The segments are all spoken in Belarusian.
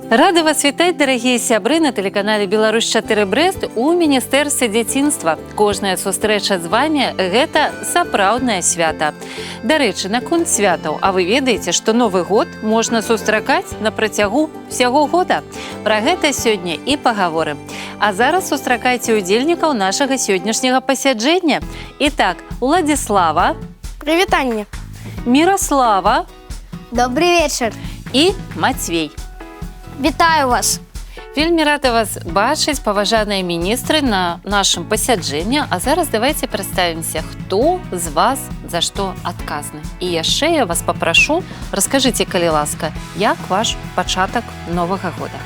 Рады вас вітаць, дарагія сябры, на тэлеканале Беларусь-4 Брэст у Міністэрстве дзяцінства. Кожная сустрэча з вамі – гэта сапраўднае свята. Дарэчы, наконт святаў, а вы ведаеце, што Новы год можна сустракаць на працягу ўсяго года? Пра гэта сёння і пагаворым. А зараз сустракайце удзельнікаў нашага сённяшняга пасяджэння. Итак, Уладзіслава. Прывітанне. Міраслава. Добрый вечер. І Мацвей. Вітаю вас. Вельмі рада вас бачыць, паважаныя міністры, на нашым пасяджэнні. А зараз давайте прадставімся, хто з вас за што адказны. І яшчэ я вас папрашу, раскажыце, калі ласка, як ваш пачатак Новага года?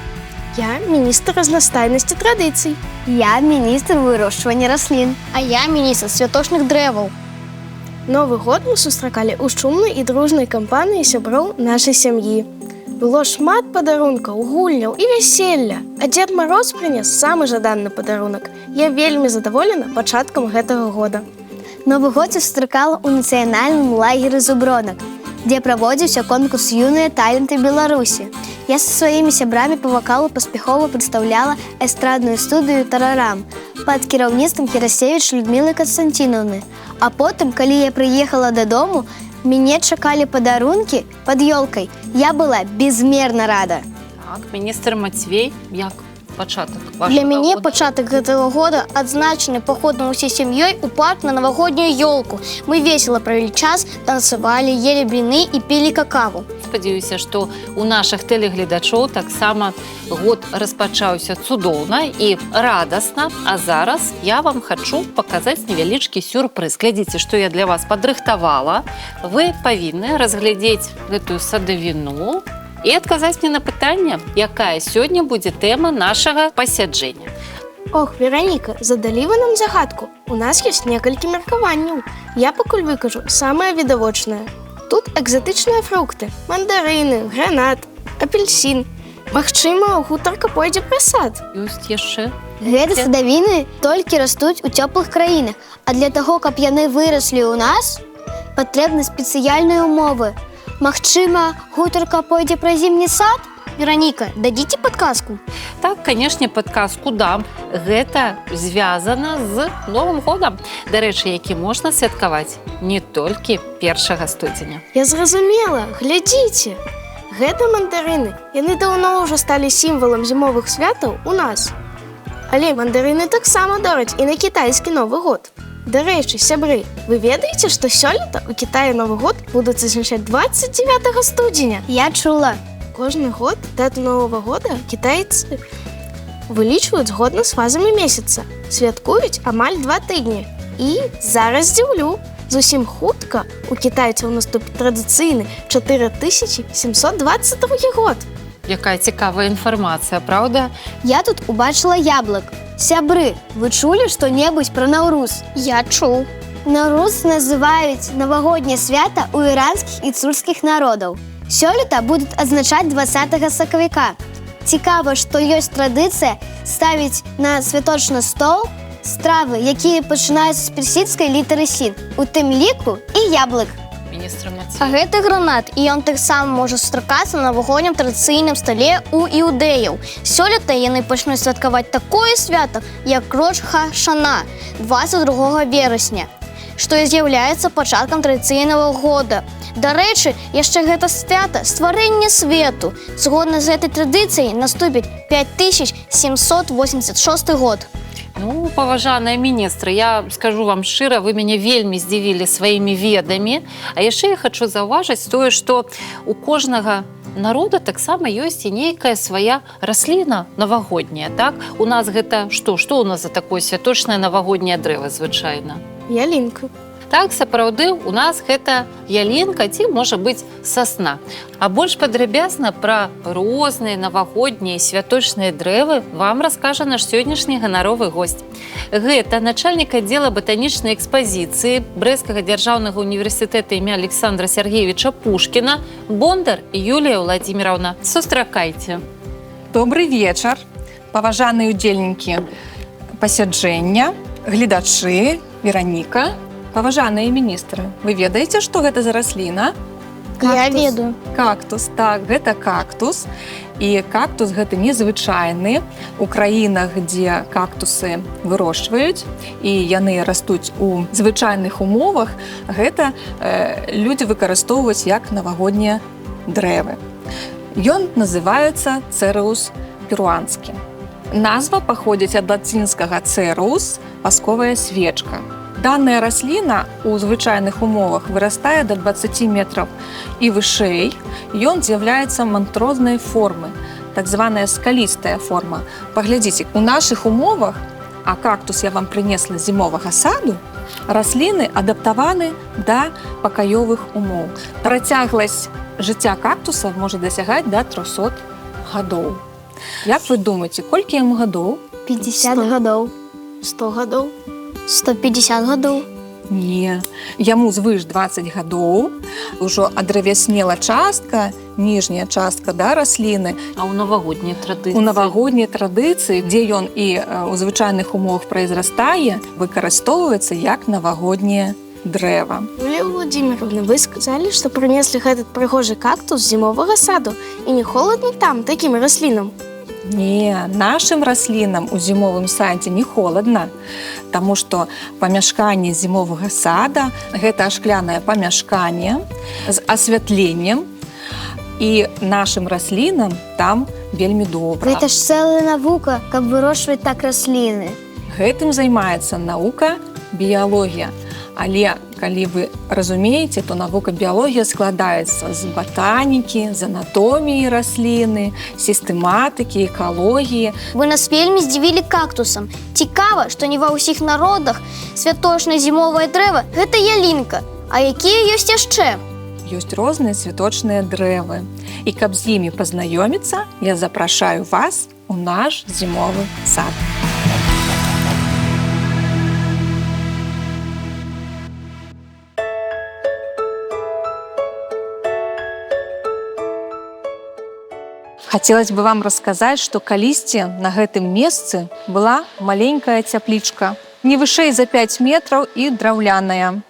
Я міністр разнастайнасці традыцый. Я міністр вырошчвання раслін. А я міністр святочных дрэваў. Новы год мы сустракалі ў шумнай і дружнай кампаніі сяброў нашай сям'і. Было шмат падарункаў, гульняў і вяселля. А Дзед Мароз прынес самы жаданны падарунак. Я вельмі задаволена пачаткам гэтага года. Новы год я сустракала ў нацыянальным лагеры зубронак, дзе праводзіўся конкурс «Юныя таленты Беларусі». Я са сваімі сябрамі па вакалу паспяхова прадстаўляла эстрадную студыю «Тарарам» пад кіраўніцтвам Херасевіч Людмілы Канстантіновны. А потым, калі я прыехала дадому, мяне чакалі падарункі пад ёлкай. Я была безмерна рада. Так, міністр Мацвей, як пачатак вашага Для мяне года? пачатак гэтага года адзначаны паходам усей сям'ёй у парк на навагоднюю ёлку. Мы весела правялі час, танцавалі, елі бліны і пілі какаву. Спадзяюся, што у нашых тэлегледачоў таксама год распачаўся цудоўна і радасна. А зараз я вам хачу паказаць невялічкі сюрпрыз. Глядзіце, што я для вас падрыхтавала. Вы павінны разглядзець гэтую садавіну і адказаць мне на пытанне, якая сёння будзе тэма нашага пасяджэння. Ох, Вераніка, задалі вы нам загадку. У нас ёсць некалькі меркаванняў. Я пакуль выкажу самае відавочнае. Тут экзатычныя фрукты, мандарыны, гранат, апельсін. Магчыма, гутарка пойдзе пра сад. Ёсць яшчэ? Гэта садавіны толькі растуць у цёплых краінах, а для таго, каб яны выраслі ў нас, патрэбны спецыяльныя ўмовы. Магчыма, гутарка пойдзе пра зімні сад? Вераніка, дадзіце падказку? Так, канешне, падказку дам. Гэта звязана з Новым годам. Дарэчы, які можна святкаваць не толькі 1 студзеня. Я зразумела, глядзіце. Гэта мандарыны. Яны даўно ўжо сталі сімвалам зімовых святаў у нас. Але мандарыны таксама дораць і на кітайскі Новы год. Дарэчы, сябры, вы ведаеце, што сёлета ў Кітаі Новы год будуць адзначаць 29 студзеня? Я чула. Кожны год дату Новага года кітайцы вылічваюць згодна з фазамі месяца. Святкуюць амаль 2 тыдні. І зараз здзіўлю, зусім хутка у кітайцаў наступіць традыцыйны 4722 год. Якая цікавая інфармацыя, праўда? Я тут убачыла яблык. Сябры, вы чулі што-небудзь пра Наўруз? Я чуў. Наўруз называюць навагодняе свята ў іранскіх і цурскіх народаў. Сёлета будуць адзначаць 20 сакавіка. Цікава, што ёсць традыцыя ставіць на святочны стол стравы, якія пачынаюцца з персідскай літары сін, у тым ліку і яблык. Міністр А Мацвей. гэта гранат, і ён таксама можа сустракацца на навагоднім традыцыйным стале ў іудэяў. Сёлета яны пачнуць святкаваць такое свята, як Рош ха-Шана 22 верасня, што і з'яўляецца пачаткам традыцыйнага года. Дарэчы, яшчэ гэта свята стварэння свету. Згодна з гэтай традыцыяй наступіць 5786 год. Ну, паважаныя міністры, я скажу вам шчыра, вы мяне вельмі здзівілі сваімі ведамі. А яшчэ я хачу заўважыць тое, што у кожнага народа таксама ёсць і нейкая свая расліна навагодняя, так? У нас гэта што? Што у нас за такое святочнае навагодняе дрэва звычайна? Ялінка. Так, сапраўды, у нас гэта ялінка ці, можа быць, сасна. А больш падрабязна пра розныя навагоднія святочныя дрэвы вам раскажа наш сённяшні ганаровы госць. Гэта начальнік аддзела батанічнай экспазіцыі Брэсцкага дзяржаўнага універсітэта імя Александра Сергеевича Пушкіна Бондар Юлія Владимировна. Сустракайце. Добрый вечар, паважаныя удзельнікі пасяджэння, гледачы, Вераніка. Паважаныя міністры, вы ведаеце, што гэта за расліна? Я ведаю. Кактус, так, гэта кактус. І кактус гэта незвычайны. У краінах, дзе кактусы вырошчваюць, і яны растуць у звычайных умовах, гэта людзі выкарыстоўваюць як навагоднія дрэвы. Ён называецца цэрэус перуанскі. Назва паходзіць ад лацінскага цэрэус – васковая свечка. Данная расліна у звычайных умовах вырастае да 20 метраў і вышэй. Ён з'яўляецца мантрознай формы, так званая скалістая форма. Паглядзіце, у нашых умовах, а кактус я вам прынесла з зімовага саду, расліны адаптаваны да пакаёвых умоў. Працягласць жыцця кактуса можа дасягаць да 300 гадоў. Як вы думаеце, колькі яму гадоў? 50 гадоў. 100 гадоў. 150 гадоў. Не, яму звыш 20 гадоў, ужо адравяснела частка, ніжняя частка расліны. А ў навагоднія традыцыі? У навагодняй традыцыі, дзе ён і ў звычайных умовах прайзрастае, выкарыстоўваецца як навагодняе дрэва. Юлія Владимировна, вы сказалі, што прынеслі гэты прыгожы кактус з зімовага саду, і не холадна там такім раслінам? Не, нашым раслінам у зімовым садзе не холадна, таму што памяшканне зімовага сада гэта шклянае памяшканне з асвятленнем, і нашым раслінам там вельмі добра. Гэта ж цэлая навука, каб вырошчваць так расліны. Гэтым займаецца навука біялогія. Але калі вы разумееце, то навука біялогія складаецца з батанікі, з анатоміі расліны, сістэматыкі, экалогіі. Вы нас вельмі здзівілі кактусам. Цікава, што не ва ўсіх народах святочнае зімовае дрэва – гэта ялінка. А якія ёсць яшчэ? Ёсць розныя святочныя дрэвы. І каб з імі пазнаёміцца, я запрашаю вас у наш зімовы сад. Хацелася бы вам расказаць, што калісьці на гэтым месцы была маленькая цяплічка, не вышэй за 5 метраў і драўляная.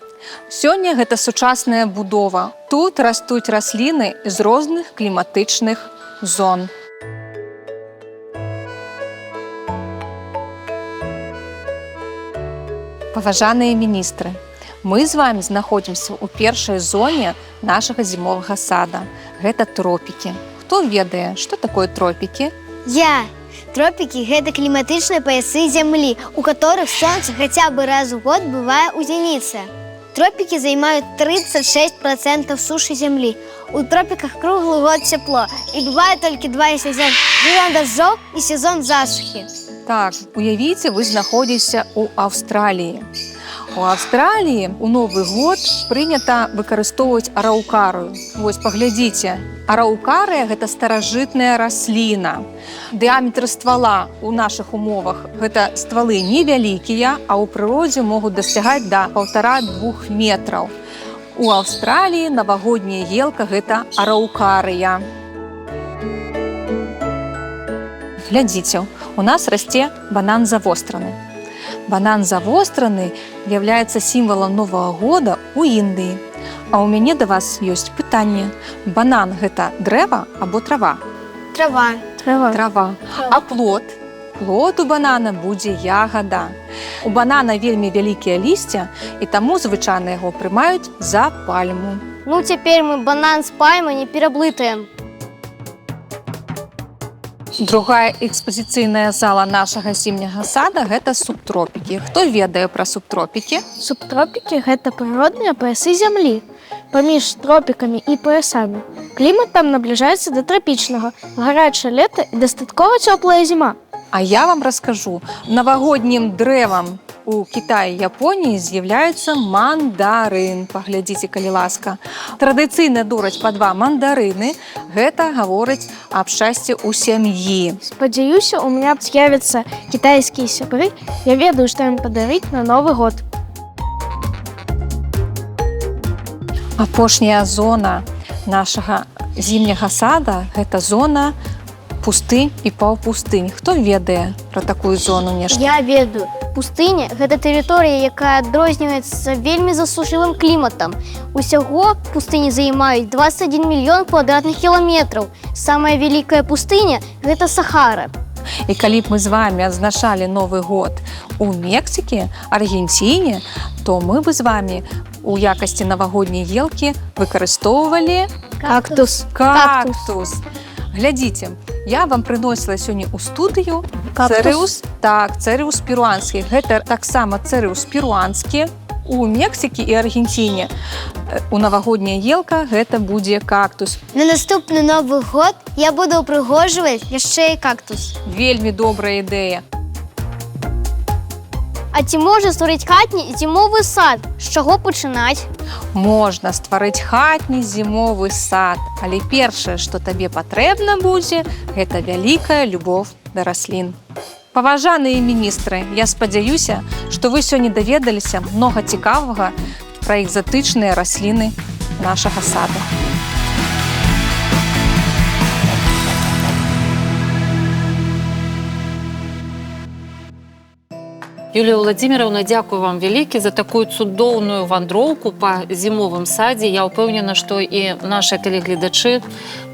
Сёння гэта сучасная будова. Тут растуць расліны з розных кліматычных зон. Паважаныя міністры, мы з вами знаходзімся ў першай зоне нашага зімовага сада. Гэта тропікі. Хто ведае, што такое тропікі? Я. Тропікі – гэта кліматычныя паясы зямлі, у которых сонца хаця бы раз у год бывае ў зеніцы. Тропікі займаюць 36% сушы зямлі. У тропіках круглы год цепло, і бывае толькі 2 сезоны – сезон дажджоў і сезон засухі. Так, уявіце, вы знаходзіцеся ў Аўстраліі. У Аўстраліі ў Новы год прынята выкарыстоўваць араукарыю. Вось, паглядзіце, араукарыя – гэта старажытная расліна. Дыаметр ствала ў нашых умовах – гэта ствалы невялікія, а ў прыродзе могуць дасягаць да 1,5–2 метраў. У Аўстраліі навагодняя елка – гэта араукарыя. Глядзіце, у нас расце банан завостраны. Банан завостраны являецца сімвалам Новага года ў Індыі. А ў мяне да вас ёсць пытанне. Банан – гэта дрэва або трава? Трава. Трава. А плод? Плод у банана будзе ягада. У банана вельмі вялікія лісця, і таму звычайна яго прымаюць за пальму. Ну, цяпер мы банан з пальмай не пераблытаем. Другая экспазіцыйная зала нашага зімняга сада – гэта субтропікі. Хто ведае пра субтропікі? Субтропікі – гэта прыродныя паясы зямлі. Паміж тропікамі і паясамі. Клімат там набліжаецца да трапічнага, гарачае лета і дастаткова цёплая зіма. А я вам раскажу, навагоднім дрэвам у Кітаі і Японіі з'яўляецца мандарын. Паглядзіце, калі ласка. Традыцыйна дураць па 2 мандарыны. Гэта гаворыць аб шчасці ў сям'і. Спадзяюся, у меня з'явяцца кітайскія сябры. Я ведаю, што ім падарыць на Новы год. Апошняя зона нашага зімняга сада – гэта зона пустынь і паўпустынь. Хто ведае пра такую зону нешта? Я ведаю. Пустыня – гэта тэрыторыя, якая адрозніваецца вельмі засушлівым кліматам. Усяго пустыні займаюць 21 мільён квадратных кіламетраў. Самая вялікая пустыня – гэта Сахара. І калі б мы з вами адзначалі Новы год у Мексікі, Аргенціне, то мы бы з вами у якасці навагодняй елкі выкарыстоўвалі Кактус. кактус. Глядзіце, я вам прыносіла сёння ў студыю Кактус? цэрэус перуанскі. Гэта таксама цэрэус перуанскі. У Мексікі і Аргенціне у навагодняя елка гэта будзе кактус. На наступны Новы год я буду ўпрыгожваць яшчэ і кактус. Вельмі добрая ідэя. А ці можна стварыць хатні зімовы сад? З чаго пачынаць? Можна стварыць хатні зімовы сад, але першае, што табе патрэбна будзе, гэта вялікая любоў да раслін. Паважаныя міністры, я спадзяюся, што вы сёння даведаліся многа цікавага пра экзатычныя расліны нашага сада. Юлія Владимировна, дзякую вам вялікі за такую цудоўную вандроўку па зімовым садзе. Я ўпэўнена, што і нашы тэлегледачы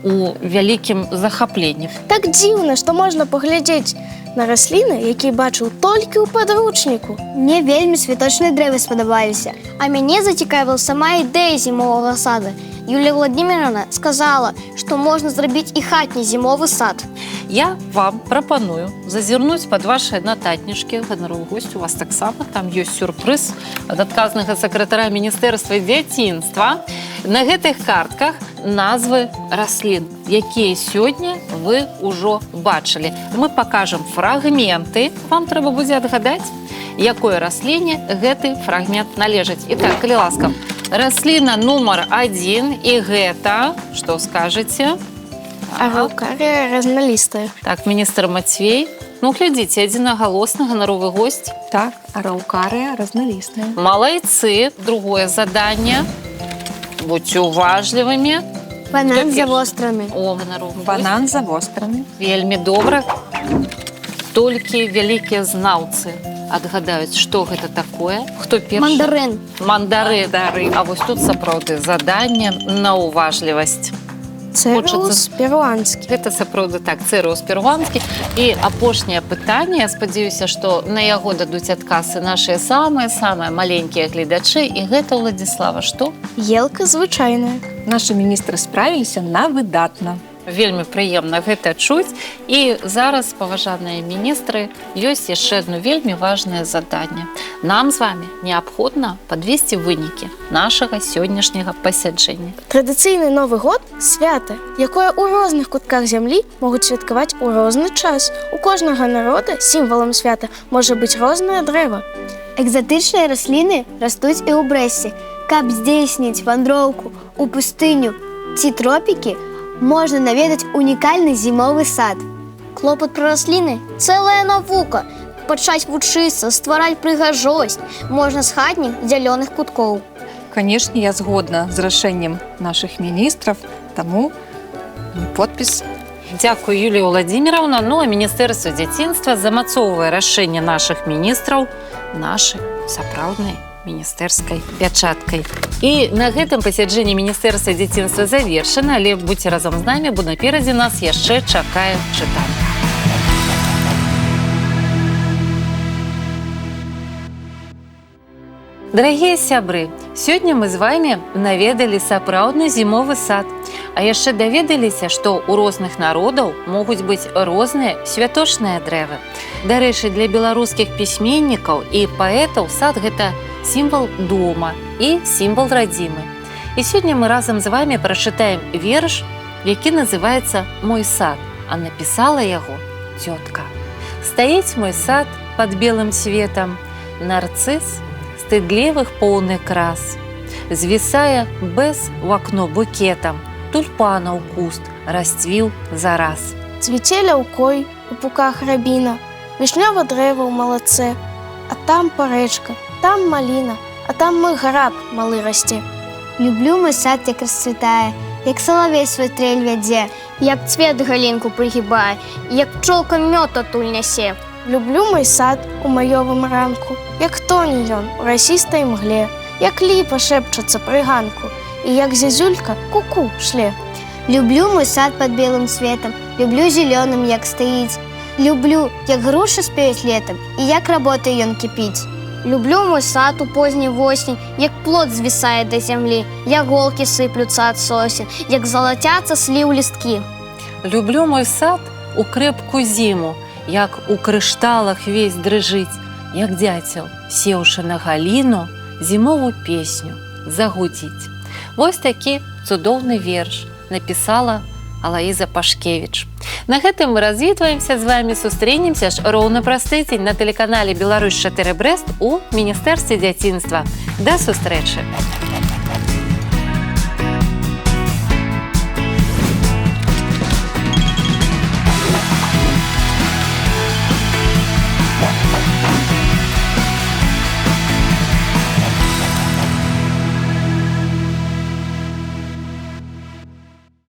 у вялікім захапленні. Так дзіўна, што можна паглядзець на расліны, якія бачыў толькі ў падручніку. Мне вельмі святочныя дрэвы спадабаліся. А мяне зацікавіла сама ідэя зімовага сада. Юлія Владимировна сказала, што можна зрабіць і хатні зімовы сад. Я вам прапаную зазірнуць пад вашыя нататнічкі. Ганаровы госць, у вас таксама там ёсць сюрпрыз ад адказнага сакратара міністэрства дзяцінства. На гэтых картках назвы раслін, якія сёння вы ўжо бачылі. Мы пакажам фрагменты. Вам трэба будзе адгадаць, якой расліне гэты фрагмент належыць. І так, калі ласка, расліна нумар 1, і гэта, што скажаце? Араукарыя разналістая. Так, міністр Мацвей. Ну, глядзіце, адзінагалосны ганаровы госць. Так, араукарыя разналістная. Малайцы. Другое заданне. Будьце уважлівымі. Банан Хто завостраны. О, ганаровы госць. Банан завостраны. Вельмі добра. Толькі вялікія знаўцы адгадаюць, што гэта такое. Хто першы? Мандарин. Мандары. А вось тут сапраўды заданне на уважлівасць. Цэрэус перуанскі. Гэта сапраўды так, цэрэус перуанскі. І апошняе пытанне, я спадзяюся, што на яго дадуць адказы нашыя самыя маленькія гледачы. І гэта, Владзіслава, што? Елка звычайная. Нашы міністры справіліся на выдатна. Вельмі прыемна гэта чуць. І зараз, паважаныя міністры, ёсць яшчэ адно вельмі важнае заданне. Нам з вами неабходна падвесці вынікі нашага сённяшняга пасяджэння. Традыцыйны Новы год – свята, якое ў розных кутках зямлі могуць святкаваць у розны час. У кожнага народа сімвалам свята можа быць рознае дрэва. Экзатычныя расліны растуць і ў Брэсце. Каб здзейсніць вандроўку ў пустыню ці тропікі, можна наведаць унікальны зімовы сад. Клопат пра расліны – цэлая навука. Пачаць вучыцца, ствараць прыгажосць можна з хатніх зялёных куткоў. Канешне, я згодна з рашэннем нашых міністраў, таму подпіс. Дзякую, Юлія Владимировна. Ну, а Міністэрства дзяцінства замацоўвае рашэнне нашых міністраў нашай сапраўднай міністэрскай пячаткай. І на гэтым пасяджэнне Міністэрства дзяцінства завершана, але будьце разам з намі, бо наперадзе нас яшчэ чакае чытанне. Дарагія сябры, сёння мы з вамі наведалі сапраўдны зімовы сад, а яшчэ даведаліся, што ў розных народаў могуць быць розныя святочныя дрэвы. Дарэчы, для беларускіх пісьменнікаў і паэтаў сад – гэта сімвал дома і сімвал радзімы. І сёння мы разам з вамі прачытаем верш, які называецца «Мой сад», а напісала яго цётка. Стаіць мой сад пад белым светам, нарцыс стыдлівых поўны крас. Звісае без у акно букетам, тульпанаў куст расцвіў зараз. Цвіце ляўкой у пуках рабіна, вішнёва дрэва ў малацэ, а там парэчка, там маліна, а там мой граб малы расце. Люблю мой сад, як расцвітае, як салавей свой трэль вядзе, Як цвет галінку прыгібае, як пчолка мёд адтуль нясе. Люблю мой сад у маёвым ранку, як тоне ён у расістай мгле, як ліпа шэпчацца пры ганку, і як зязюлька ку-ку шле. Люблю мой сад под белым светом, люблю зеленым, як стаіць. Люблю, як груша спеюць летом, і як работае ён кіпіць. Люблю мой сад у поздней восень, як плод звисае до зямлі, як голкі сыплюцца ад сосен, як залацяцца сліў лісткі. Люблю мой сад у крэпкую зіму, як у крышталах весь дрыжыць, як дзяцел, сеўшы на галіну, зімовую песню загудзіць. Вось такі цудоўны верш напісала Алаіза Пашкевіч. На гэтым мы развітваемся з вами, сустрэнемся ж роўна праз тыдзень на тэлеканале Беларусь 4 Брэст у Міністэрстве дзяцінства. Да сустрэчы!